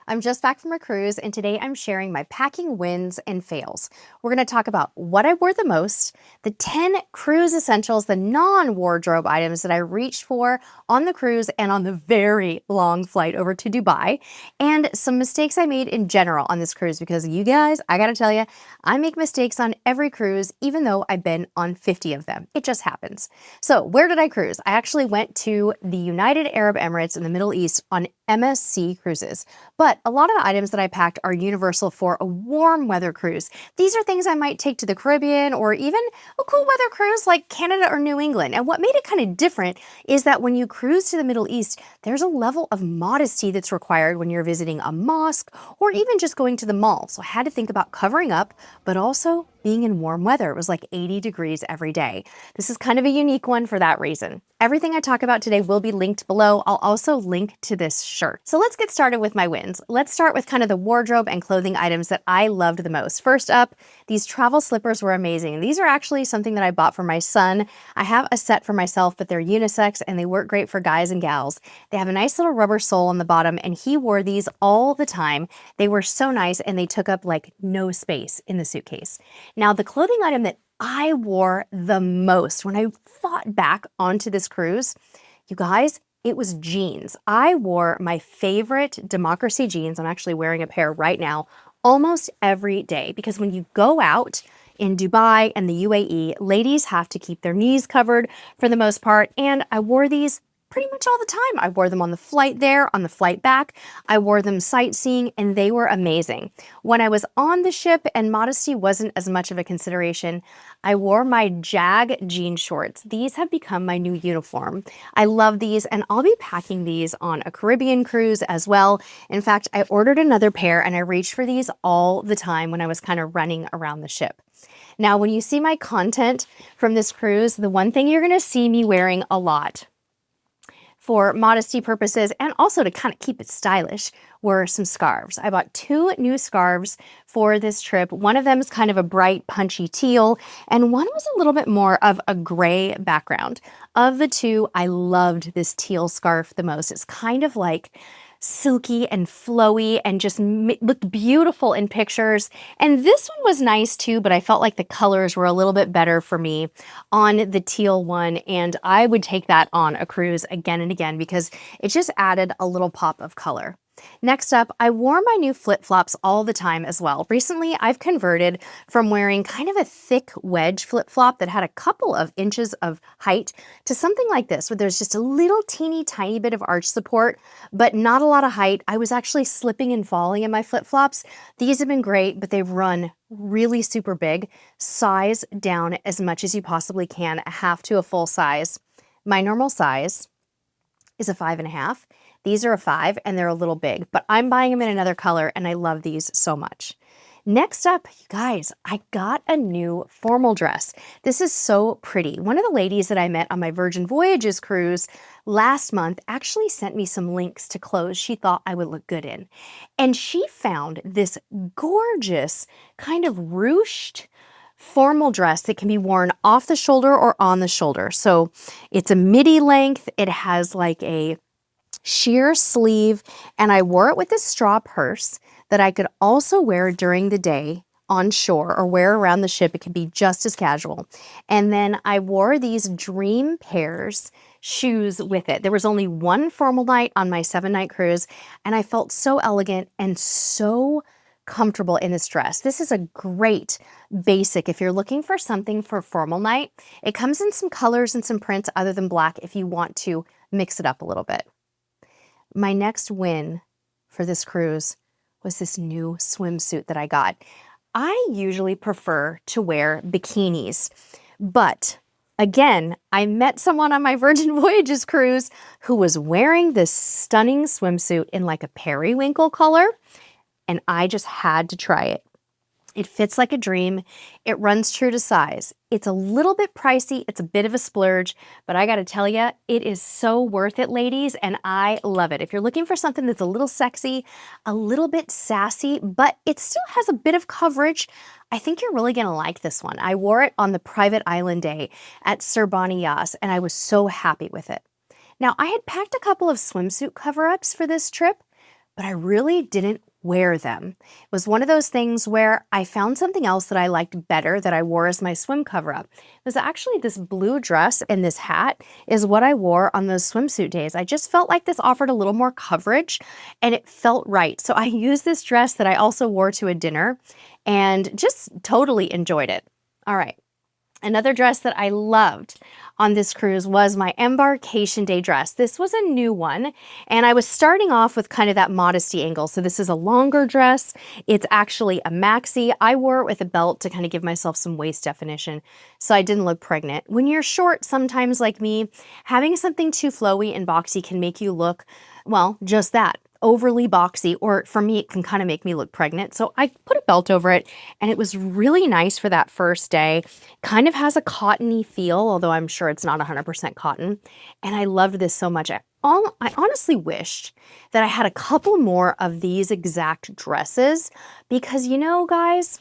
I'm just back from a cruise, and today I'm sharing my packing wins and fails. We're going to talk about what I wore the most, the 10 cruise essentials, the non-wardrobe items that I reached for on the cruise and on the very long flight over to Dubai, and some mistakes I made in general on this cruise because you guys, I got to tell you, I make mistakes on every cruise, even though I've been on 50 of them. It just happens. So where did I cruise? I actually went to the United Arab Emirates in the Middle East on MSC cruises. But a lot of the items that I packed are universal for a warm weather cruise. These are things I might take to the Caribbean or even a cool weather cruise like Canada or New England. And what made it kind of different is that when you cruise to the Middle East, there's a level of modesty that's required when you're visiting a mosque or even just going to the mall. So I had to think about covering up, but also being in warm weather. It was like 80 degrees every day. This is kind of a unique one for that reason. Everything I talk about today will be linked below. I'll also link to this shirt. So let's get started with my wins. Let's start with kind of the wardrobe and clothing items that I loved the most. First up, these travel slippers were amazing. These are actually something that I bought for my son. I have a set for myself, but they're unisex and they work great for guys and gals. They have a nice little rubber sole on the bottom, and he wore these all the time. They were so nice and they took up like no space in the suitcase. Now, the clothing item that I wore the most when I thought back onto this cruise, you guys, it was jeans. I wore my favorite Democracy jeans. I'm actually wearing a pair right now almost every day because when you go out in Dubai and the UAE, ladies have to keep their knees covered for the most part, and I wore these pretty much all the time. I wore them on the flight there, on the flight back. I wore them sightseeing, and they were amazing. When I was on the ship and modesty wasn't as much of a consideration, I wore my Jag jean shorts. These have become my new uniform. I love these, and I'll be packing these on a Caribbean cruise as well. In fact, I ordered another pair, and I reached for these all the time when I was kind of running around the ship. Now, when you see my content from this cruise, the one thing you're going to see me wearing a lot for modesty purposes and also to kind of keep it stylish were some scarves. I bought 2 new scarves for this trip. One of them is kind of a bright punchy teal and one was a little bit more of a gray background. Of the 2, I loved this teal scarf the most. It's kind of like silky and flowy and just looked beautiful in pictures. And this one was nice too, but I felt like the colors were a little bit better for me on the teal one. And I would take that on a cruise again and again because it just added a little pop of color. Next up, I wore my new flip-flops all the time as well. Recently, I've converted from wearing kind of a thick wedge flip-flop that had a couple of inches of height to something like this, where there's just a little teeny tiny bit of arch support, but not a lot of height. I was actually slipping and falling in my flip-flops. These have been great, but they've run really super big. Size down as much as you possibly can, a half to a full size. My normal size is a 5.5. These are a 5 and they're a little big, but I'm buying them in another color and I love these so much. Next up, you guys, I got a new formal dress. This is so pretty. One of the ladies that I met on my Virgin Voyages cruise last month actually sent me some links to clothes she thought I would look good in. And she found this gorgeous kind of ruched formal dress that can be worn off the shoulder or on the shoulder. So it's a midi length. It has like a sheer sleeve, and I wore it with a straw purse that I could also wear during the day on shore or wear around the ship. It could be just as casual. And then I wore these Dream Pairs shoes with it. There was only one formal night on my 7-night cruise, and I felt so elegant and so comfortable in this dress. This is a great basic if you're looking for something for formal night. It comes in some colors and some prints other than black if you want to mix it up a little bit. My next win for this cruise was this new swimsuit that I got. I usually prefer to wear bikinis, but again, I met someone on my Virgin Voyages cruise who was wearing this stunning swimsuit in like a periwinkle color, and I just had to try it. It fits like a dream. It runs true to size. It's a little bit pricey. It's a bit of a splurge, but I gotta tell you, it is so worth it, ladies, and I love it. If you're looking for something that's a little sexy, a little bit sassy, but it still has a bit of coverage, I think you're really gonna like this one. I wore it on the private island day at Sir Bonnie Yas, and I was so happy with it. Now, I had packed a couple of swimsuit cover-ups for this trip, but I really didn't wear them. It was one of those things where I found something else that I liked better that I wore as my swim cover-up. It was actually this blue dress and this hat is what I wore on those swimsuit days. I just felt like this offered a little more coverage and it felt right. So I used this dress that I also wore to a dinner and just totally enjoyed it. All right. Another dress that I loved on this cruise was my embarkation day dress. This was a new one, and I was starting off with kind of that modesty angle. So this is a longer dress. It's actually a maxi. I wore it with a belt to kind of give myself some waist definition so I didn't look pregnant. When you're short, sometimes like me, having something too flowy and boxy can make you look, well, just that, overly boxy, or for me, it can kind of make me look pregnant. So I put a belt over it and it was really nice for that first day. Kind of has a cottony feel, although I'm sure it's not 100% cotton. And I loved this so much. I honestly wished that I had a couple more of these exact dresses because, you know, guys,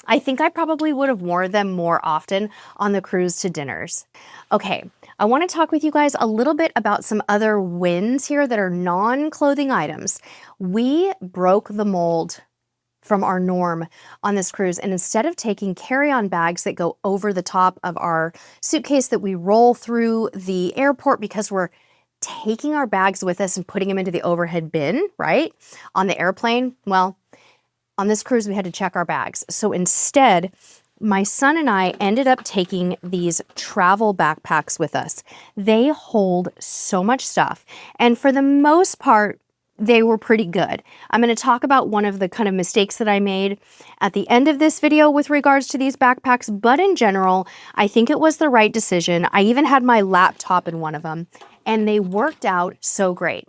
I think I probably would have worn them more often on the cruise to dinners. Okay, I want to talk with you guys a little bit about some other wins here that are non-clothing items. We broke the mold from our norm on this cruise, and instead of taking carry-on bags that go over the top of our suitcase that we roll through the airport because we're taking our bags with us and putting them into the overhead bin, right, on the airplane, well, on this cruise, we had to check our bags. So instead, my son and I ended up taking these travel backpacks with us. They hold so much stuff. And for the most part, they were pretty good. I'm going to talk about one of the kind of mistakes that I made at the end of this video with regards to these backpacks. But in general, I think it was the right decision. I even had my laptop in one of them, and they worked out so great.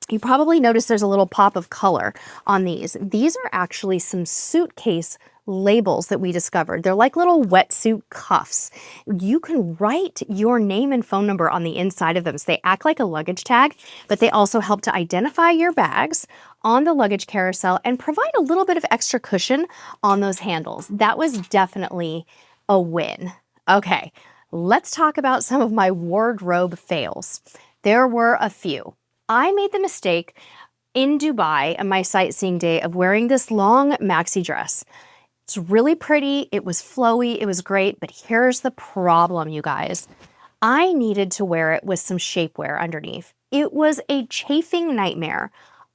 You probably noticed there's a little pop of color on these. These are actually some suitcase labels that we discovered. They're like little wetsuit cuffs. You can write your name and phone number on the inside of them. So they act like a luggage tag, but they also help to identify your bags on the luggage carousel and provide a little bit of extra cushion on those handles. That was definitely a win. Okay, let's talk about some of my wardrobe fails. There were a few. I made the mistake in Dubai on my sightseeing day of wearing this long maxi dress. It's really pretty, it was flowy, it was great, but here's the problem, you guys. I needed to wear it with some shapewear underneath. It was a chafing nightmare.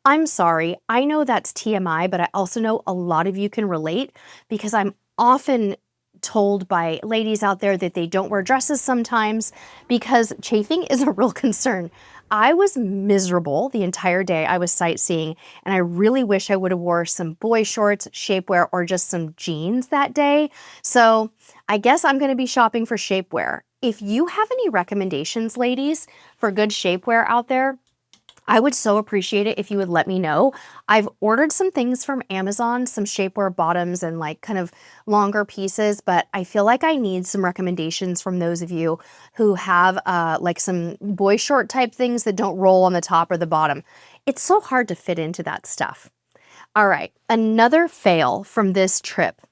I'm sorry, I know that's TMI, but I also know a lot of you can relate because I'm often told by ladies out there that they don't wear dresses sometimes because chafing is a real concern. I was miserable the entire day I was sightseeing, and I really wish I would have wore some boy shorts, shapewear, or just some jeans that day. So I guess I'm going to be shopping for shapewear. If you have any recommendations, ladies, for good shapewear out there, I would so appreciate it if you would let me know. I've ordered some things from Amazon, some shapewear bottoms and like kind of longer pieces, but I feel like I need some recommendations from those of you who have like some boy short type things that don't roll on the top or the bottom. It's so hard to fit into that stuff. All right, another fail from this trip.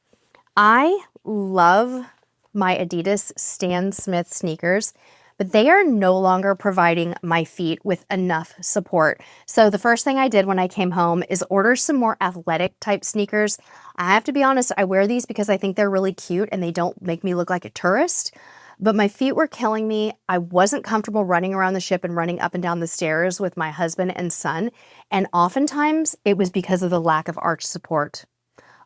I love my Adidas Stan Smith sneakers, but they are no longer providing my feet with enough support. So the first thing I did when I came home is order some more athletic type sneakers. I have to be honest, I wear these because I think they're really cute and they don't make me look like a tourist. But my feet were killing me. I wasn't comfortable running around the ship and running up and down the stairs with my husband and son. And oftentimes it was because of the lack of arch support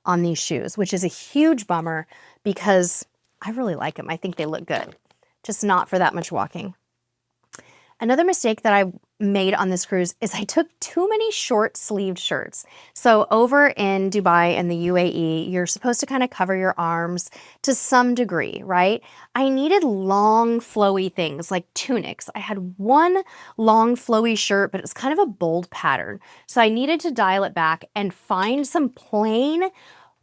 on these shoes, which is a huge bummer because I really like them. I think they look good. Just not for that much walking. Another mistake that I made on this cruise is I took too many short-sleeved shirts. So over in Dubai and the UAE, you're supposed to kind of cover your arms to some degree, right? I needed long, flowy things like tunics. I had one long, flowy shirt, but it was kind of a bold pattern. So I needed to dial it back and find some plain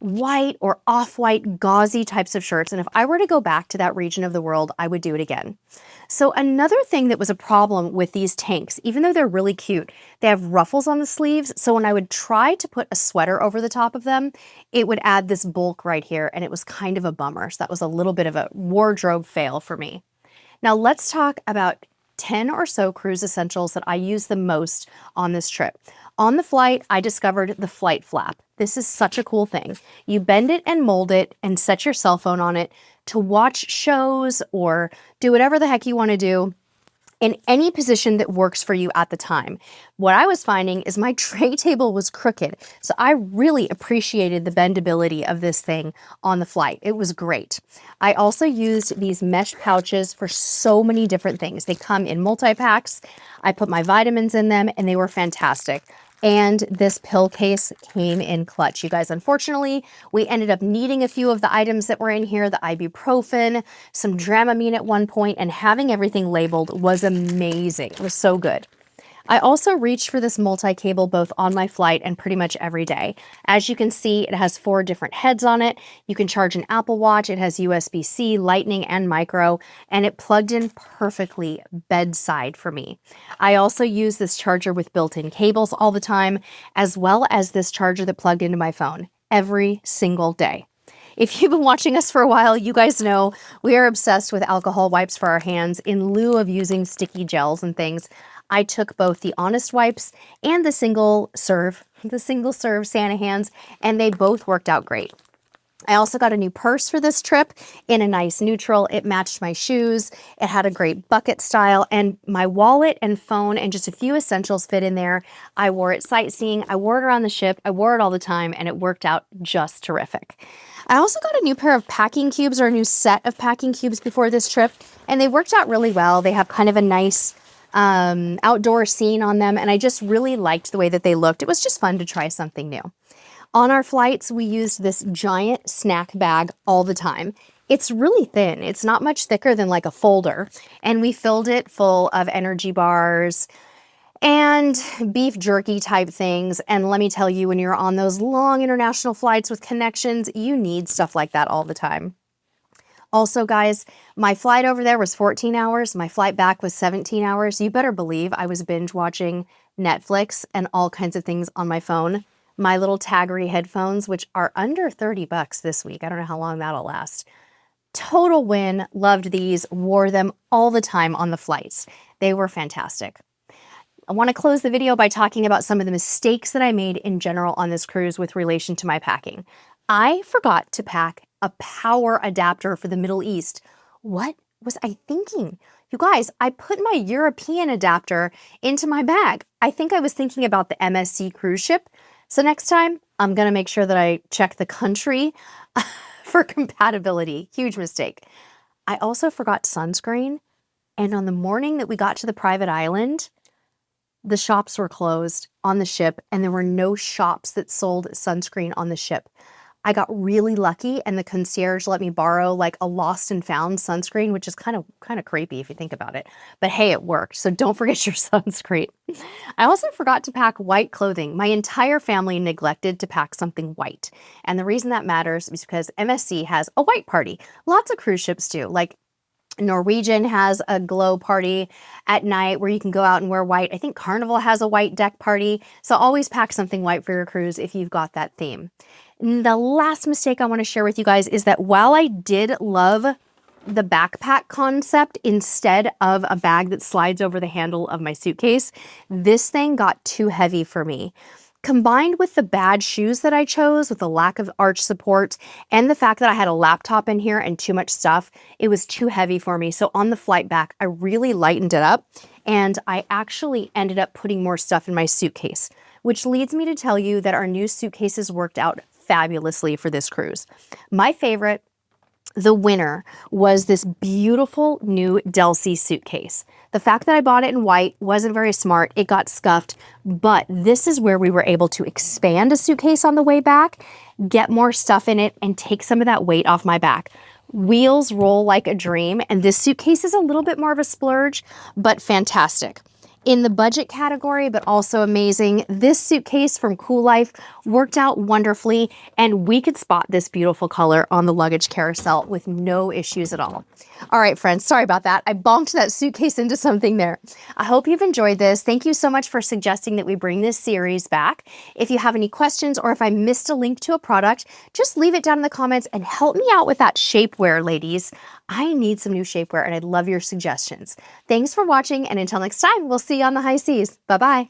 white or off-white gauzy types of shirts. And if I were to go back to that region of the world, I would do it again. So another thing that was a problem with these tanks, even though they're really cute, they have ruffles on the sleeves. So when I would try to put a sweater over the top of them, it would add this bulk right here. And it was kind of a bummer. So that was a little bit of a wardrobe fail for me. Now let's talk about 10 or so cruise essentials that I use the most on this trip. On the flight, I discovered the flight flap. This is such a cool thing. You bend it and mold it and set your cell phone on it to watch shows or do whatever the heck you want to do in any position that works for you at the time. What I was finding is my tray table was crooked, so I really appreciated the bendability of this thing on the flight. It was great. I also used these mesh pouches for so many different things. They come in multi-packs. I put my vitamins in them, and they were fantastic. And this pill case came in clutch. You guys, unfortunately, we ended up needing a few of the items that were in here, the ibuprofen, some Dramamine at one point, and having everything labeled was amazing. It was so good. I also reached for this multi-cable both on my flight and pretty much every day. As you can see, it has 4 different heads on it. You can charge an Apple Watch. It has USB-C, Lightning, and micro, and it plugged in perfectly bedside for me. I also use this charger with built-in cables all the time, as well as this charger that plugged into my phone every single day. If you've been watching us for a while, you guys know we are obsessed with alcohol wipes for our hands in lieu of using sticky gels and things. I took both the Honest wipes and the single serve Santa hands, and they both worked out great. I also got a new purse for this trip in a nice neutral. It matched my shoes. It had a great bucket style, and my wallet and phone and just a few essentials fit in there. I wore it sightseeing. I wore it around the ship. I wore it all the time, and it worked out just terrific. I also got a new pair of packing cubes, or a new set of packing cubes before this trip, and they worked out really well. They have kind of a nice outdoor scene on them, and I just really liked the way that they looked. It was just fun to try something new. On our flights, we used this giant snack bag all the time. It's really thin. It's not much thicker than like a folder, and we filled it full of energy bars and beef jerky type things. And let me tell you, when you're on those long international flights with connections, you need stuff like that all the time. Also, guys, my flight over there was 14 hours. My flight back was 17 hours. You better believe I was binge watching Netflix and all kinds of things on my phone. My little Taggery headphones, which are under 30 bucks this week. I don't know how long that'll last. Total win. Loved these. Wore them all the time on the flights. They were fantastic. I want to close the video by talking about some of the mistakes that I made in general on this cruise with relation to my packing. I forgot to pack a power adapter for the Middle East. What was I thinking? You guys, I put my European adapter into my bag. I think I was thinking about the MSC cruise ship. So next time, I'm going to make sure that I check the country for compatibility. Huge mistake. I also forgot sunscreen. And on the morning that we got to the private island, the shops were closed on the ship, and there were no shops that sold sunscreen on the ship. I got really lucky, and the concierge let me borrow like a lost and found sunscreen, which is kind of creepy if you think about it. But hey, it worked. So don't forget your sunscreen. I also forgot to pack white clothing. My entire family neglected to pack something white. And the reason that matters is because MSC has a white party. Lots of cruise ships do. Like Norwegian has a glow party at night where you can go out and wear white. I think Carnival has a white deck party. So always pack something white for your cruise if you've got that theme. And the last mistake I want to share with you guys is that while I did love the backpack concept instead of a bag that slides over the handle of my suitcase, this thing got too heavy for me. Combined with the bad shoes that I chose, with the lack of arch support, and the fact that I had a laptop in here and too much stuff, it was too heavy for me. So on the flight back, I really lightened it up, and I actually ended up putting more stuff in my suitcase, which leads me to tell you that our new suitcases worked out fabulously for this cruise. My favorite, the winner, was this beautiful new Delsey suitcase. The fact that I bought it in white wasn't very smart. It got scuffed, but this is where we were able to expand a suitcase on the way back, get more stuff in it, and take some of that weight off my back. Wheels roll like a dream, and this suitcase is a little bit more of a splurge, but fantastic. In the budget category, but also amazing, this suitcase from Cool Life worked out wonderfully, and we could spot this beautiful color on the luggage carousel with no issues at all. All right, friends, sorry about that. I bonked that suitcase into something there. I hope you've enjoyed this. Thank you so much for suggesting that we bring this series back. If you have any questions or if I missed a link to a product, just leave it down in the comments and help me out with that shapewear, ladies. I need some new shapewear, and I'd love your suggestions. Thanks for watching, and until next time, we'll see you on the high seas. Bye-bye.